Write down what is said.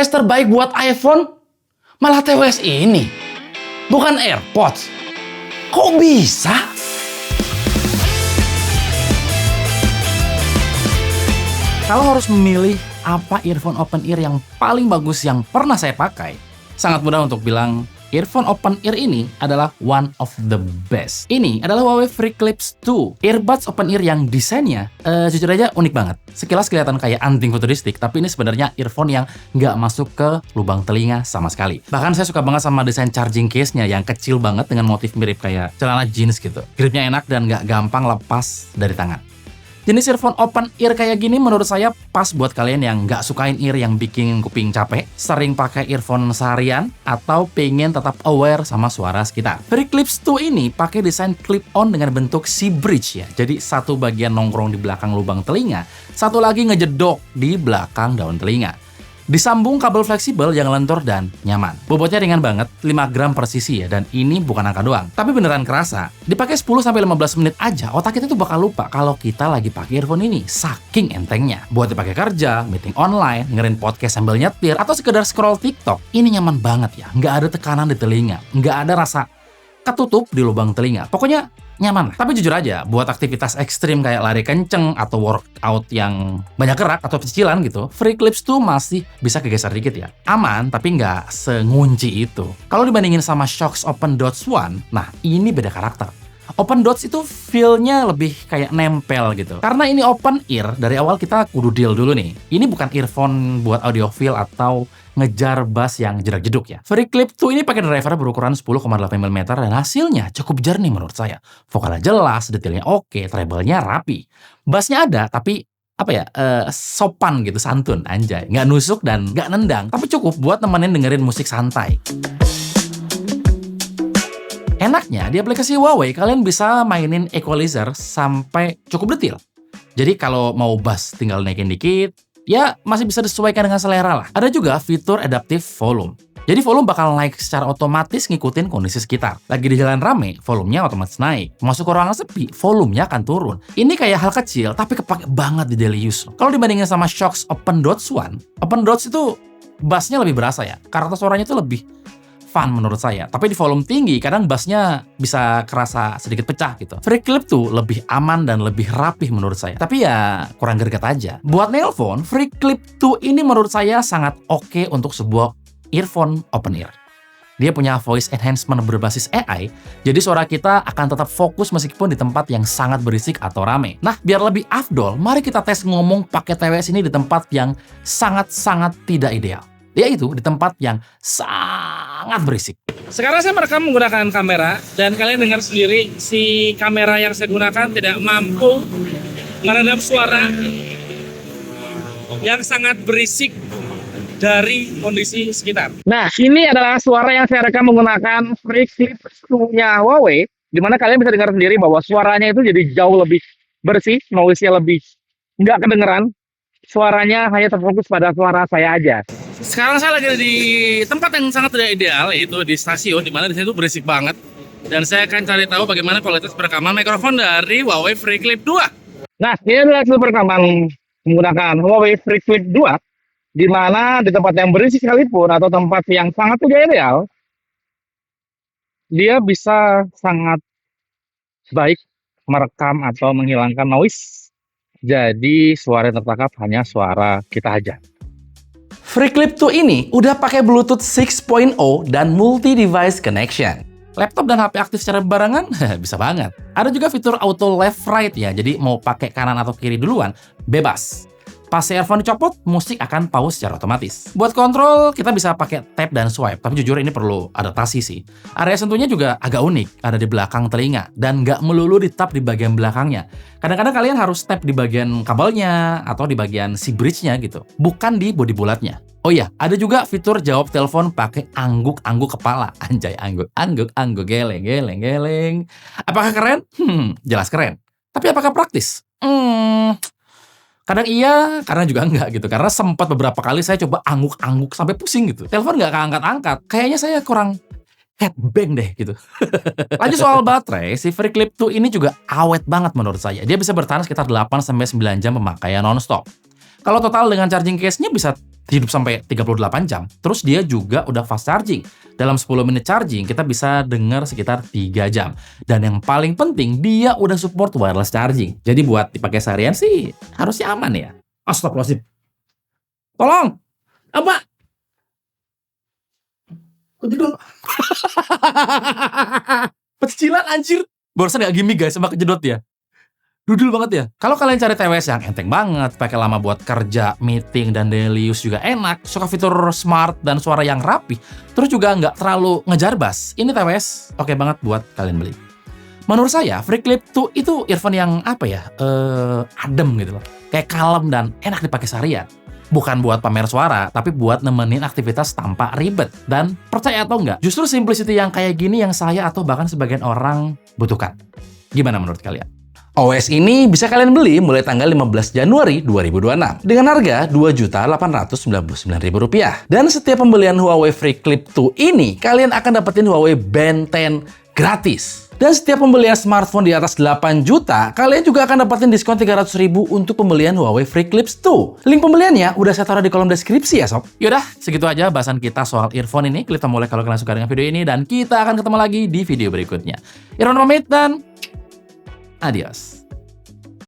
TWS terbaik buat iPhone, malah TWS ini. Bukan AirPods. Kok bisa? Kalau harus memilih apa earphone open ear yang paling bagus yang pernah saya pakai, sangat mudah untuk bilang earphone open ear ini adalah one of the best. Ini adalah Huawei FreeClips 2, earbuds open ear yang desainnya jujur aja unik banget. Sekilas kelihatan kayak anting futuristik, tapi ini sebenarnya earphone yang nggak masuk ke lubang telinga sama sekali. Bahkan saya suka banget sama desain charging case-nya yang kecil banget dengan motif mirip kayak celana jeans gitu. Gripnya enak dan nggak gampang lepas dari tangan. Jenis earphone open ear kayak gini menurut saya pas buat kalian yang nggak sukain ear yang bikin kuping capek, sering pakai earphone seharian, atau pengen tetap aware sama suara sekitar. FreeClips 2 ini pakai desain clip-on dengan bentuk C-bridge ya. Jadi satu bagian nongkrong di belakang lubang telinga, satu lagi ngejedok di belakang daun telinga. Disambung kabel fleksibel yang lentur dan nyaman. Bobotnya ringan banget, 5 gram per sisi ya, dan ini bukan angka doang. Tapi beneran kerasa, dipakai 10-15 menit aja, otak kita tuh bakal lupa kalau kita lagi pakai earphone ini. Saking entengnya. Buat dipakai kerja, meeting online, dengerin podcast sambil nyetir, atau sekedar scroll TikTok, ini nyaman banget ya. Nggak ada tekanan di telinga, nggak ada rasa ketutup di lubang telinga. Pokoknya nyaman lah. Tapi jujur aja, buat aktivitas ekstrim kayak lari kenceng atau workout yang banyak gerak atau cicilan gitu, FreeClips 2 masih bisa kegeser dikit ya. Aman, tapi nggak sengunci itu. Kalau dibandingin sama Shox Open Dots One, nah ini beda karakter. Open Dots itu feel-nya lebih kayak nempel gitu. Karena ini open ear, dari awal kita kudu deal dulu nih. Ini bukan earphone buat audiophile atau ngejar bass yang jedak-jeduk ya. FreeClips 2 ini pakai driver berukuran 10,8 mm dan hasilnya cukup jernih menurut saya. Vokalnya jelas, detailnya oke, treble-nya rapi. Bassnya ada, tapi sopan gitu, santun, anjay. Nggak nusuk dan nggak nendang, tapi cukup buat nemenin dengerin musik santai. Enaknya, di aplikasi Huawei, kalian bisa mainin equalizer sampai cukup detail. Jadi kalau mau bass tinggal naikin dikit, ya masih bisa disesuaikan dengan selera lah. Ada juga fitur adaptive volume. Jadi volume bakal naik secara otomatis ngikutin kondisi sekitar. Lagi di jalan rame, volumenya otomatis naik. Masuk ke ruangan sepi, volumenya akan turun. Ini kayak hal kecil, tapi kepake banget di daily use. Kalau dibandingin sama Shox Open Dots One, Open Dots itu bassnya lebih berasa ya. Karakter suaranya itu lebih fun menurut saya. Tapi di volume tinggi, kadang bassnya bisa kerasa sedikit pecah gitu. FreeClips tuh lebih aman dan lebih rapih menurut saya. Tapi ya kurang greget aja. Buat nelpon, FreeClips 2 ini menurut saya sangat oke untuk sebuah earphone open ear. Dia punya voice enhancement berbasis AI, jadi suara kita akan tetap fokus meskipun di tempat yang sangat berisik atau rame. Nah, biar lebih afdol, mari kita tes ngomong pakai TWS ini di tempat yang sangat-sangat tidak ideal. Yaitu di tempat yang sangat berisik. Sekarang saya merekam menggunakan kamera dan kalian dengar sendiri si kamera yang saya gunakan tidak mampu meredam suara yang sangat berisik dari kondisi sekitar. Nah, ini adalah suara yang saya rekam menggunakan FreeClips 2-nya Huawei, di mana kalian bisa dengar sendiri bahwa suaranya itu jadi jauh lebih bersih, noise-nya lebih nggak kedengeran. Suaranya hanya terfokus pada suara saya aja. Sekarang saya lagi di tempat yang sangat tidak ideal, yaitu di stasiun, di mana di situ berisik banget. Dan saya akan cari tahu bagaimana kualitas perekaman mikrofon dari Huawei FreeClips 2. Nah, ini adalah hasil perekaman menggunakan Huawei FreeClips 2, di mana di tempat yang berisik sekalipun atau tempat yang sangat tidak ideal, dia bisa sangat baik merekam atau menghilangkan noise. Jadi suara yang tertangkap hanya suara kita aja. FreeClips 2 ini udah pakai Bluetooth 6.0 dan multi-device connection. Laptop dan HP aktif secara barengan? Bisa banget. Ada juga fitur auto left right ya, jadi mau pakai kanan atau kiri duluan, bebas. Pas earphone dicopot, musik akan pause secara otomatis. Buat kontrol, kita bisa pakai tap dan swipe, tapi jujur ini perlu adaptasi sih. Area sentuhnya juga agak unik, ada di belakang telinga, dan nggak melulu di tap di bagian belakangnya. Kadang-kadang kalian harus tap di bagian kabelnya, atau di bagian si bridge-nya gitu, bukan di bodi bulatnya. Oh iya, ada juga fitur jawab telepon pakai angguk-angguk kepala. Anjay, angguk-angguk, geleng. Apakah keren? Jelas keren. Tapi apakah praktis? Kadang iya, kadang juga enggak gitu. Karena sempat beberapa kali saya coba angguk-angguk sampai pusing gitu. Telepon nggak keangkat-angkat. Kayaknya saya kurang headbang deh gitu. Lanjut soal baterai, si FreeClips 2 ini juga awet banget menurut saya. Dia bisa bertahan sekitar 8-9 jam pemakaian nonstop. Kalau total dengan charging case-nya bisa hidup sampai 38 jam. Terus dia juga udah fast charging. Dalam 10 menit charging, kita bisa dengar sekitar 3 jam. Dan yang paling penting, dia udah support wireless charging. Jadi buat dipakai seharian sih, harusnya aman ya. Astagfirullahaladzim. Tolong! Apa? Kejedot. Pecicilan anjir. Barusan gak gimmick guys, sama kejedot ya. Dudul banget ya. Kalau kalian cari TWS yang enteng banget, pakai lama buat kerja, meeting, dan daily use juga enak, suka fitur smart dan suara yang rapi, terus juga nggak terlalu ngejar bass, ini TWS oke banget buat kalian beli. Menurut saya, Freeclip 2 itu earphone yang apa ya, adem gitu loh. Kayak kalem dan enak dipakai seharian. Bukan buat pamer suara, tapi buat nemenin aktivitas tanpa ribet. Dan percaya atau enggak, justru simplicity yang kayak gini yang saya atau bahkan sebagian orang butuhkan. Gimana menurut kalian? OS ini bisa kalian beli mulai tanggal 15 Januari 2026 dengan harga Rp2.899.000. Dan setiap pembelian Huawei Freeclip 2 ini, kalian akan dapetin Huawei Band 10 gratis. Dan setiap pembelian smartphone di atas 8 juta, kalian juga akan dapetin diskon 300.000 untuk pembelian Huawei Freeclip 2. Link pembeliannya udah saya taruh di kolom deskripsi ya sob. Yaudah, segitu aja bahasan kita soal earphone ini. Klik tombol like kalau kalian suka dengan video ini, dan kita akan ketemu lagi di video berikutnya. Irfan pamit dan adios.